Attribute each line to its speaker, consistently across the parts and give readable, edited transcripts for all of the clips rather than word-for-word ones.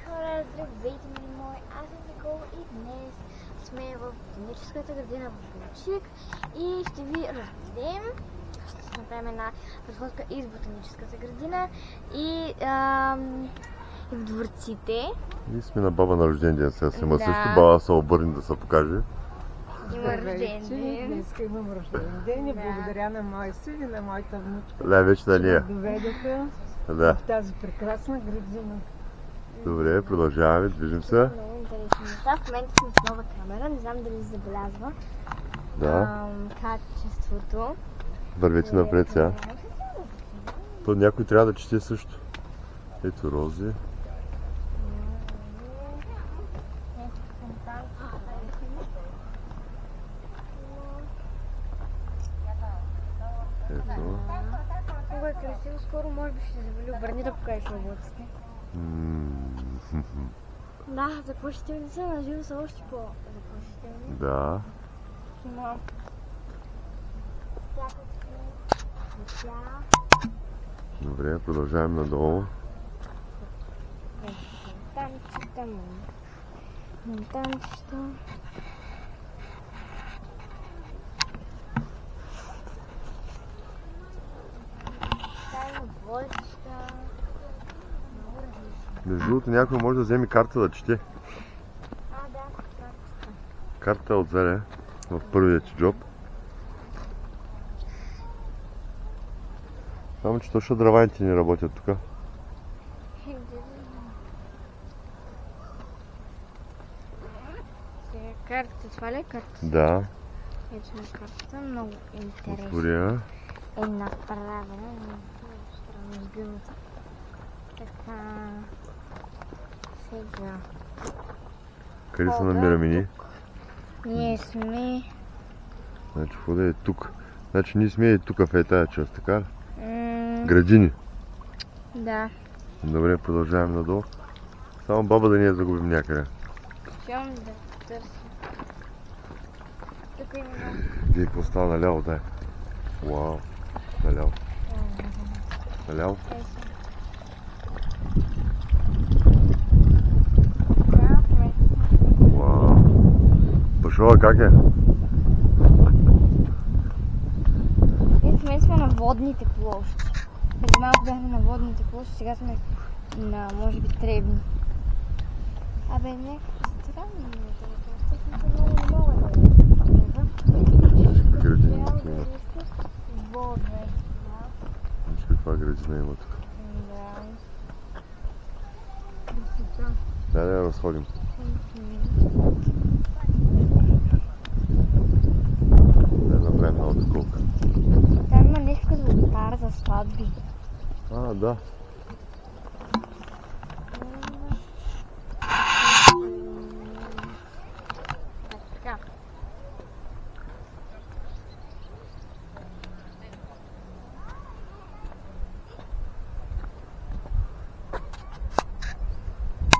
Speaker 1: Хора, здравейте, мили мои! Аз съм Никола и днес сме в ботаническата градина в Лучик и ще ви разведем. Ще направим една разходка из ботаническата градина и в дворците.
Speaker 2: И сме на баба на рожден ден, сега се също. Баба се обърне да се покаже.
Speaker 1: Има рожден ден.
Speaker 3: Днеска имам рожден ден и благодаря на моя син и на моята внучка.
Speaker 2: Най-вече на нея.
Speaker 3: Доведоха
Speaker 2: Да.
Speaker 3: в тази прекрасна градина.
Speaker 2: Добре, продължаваме, движим се.
Speaker 1: Много интересни неща. В момента сме с нова камера, не знам дали се забелязва.
Speaker 2: Да.
Speaker 1: Качеството.
Speaker 2: Вървете напред сега. То някой трябва да чете също. Ето рози. Ето.
Speaker 1: Много е красиво, скоро може би ще се завали. Обърни да покажеш облаците. Да, заплашителни са, на живо са още по-заплашителни.
Speaker 2: Да.
Speaker 1: Има всякакви неща.
Speaker 2: Добре, продължаваме надолу.
Speaker 1: Монтанчета, монтанчета. Тайна гвоздичка. Много различни.
Speaker 2: Между другото, някой може да вземе карта да чете.
Speaker 1: Да, картата.
Speaker 2: Карта е отзаде в първия ти джоб. Само, че точно драваните не работят тук.
Speaker 1: Картата, това ли е картата?
Speaker 2: Да.
Speaker 1: Ето на картата, много интересно.
Speaker 2: Отворя.
Speaker 1: Е направена, много странно сгъната. Така, сега.
Speaker 2: Къде се намираме ние?
Speaker 1: Ние сме...
Speaker 2: Значи входа е тук. Значи ние сме и тук в тази част, така ли? Градини.
Speaker 1: Да.
Speaker 2: Добре, продължаваме надолу. Само баба да не я загубим някъде.
Speaker 1: Щом да търсим. Тук има много.
Speaker 2: Вие какво става наляво, дай? Уау. Наляво. Наляво. Уау. Пашова как е?
Speaker 1: Ние в момента сме на водните площи. Преди малко бяхме на водните площи, сега сме на, може би, тревни. Абе, някакви странни неща. Много не мога да
Speaker 2: Градини има.
Speaker 1: водно е това.
Speaker 2: Виж каква градина има тук.
Speaker 1: Да.
Speaker 2: Да разходим. Да направим малко сколка.
Speaker 1: Там има нещо като лотар за сватби.
Speaker 2: А, да.
Speaker 1: Така.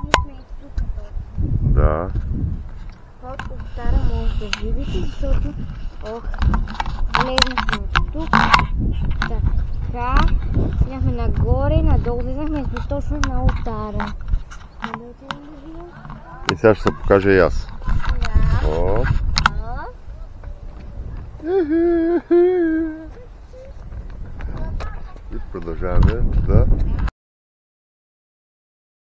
Speaker 1: Ние сме и тук.
Speaker 2: Да.
Speaker 1: От лотара може да видите, защото влезнахме от тук. Така. Снахме нагоре, надолу влезнахме точно на лотара.
Speaker 2: И сега ще се покажа и аз.
Speaker 1: Да.
Speaker 2: О. И продължаваме да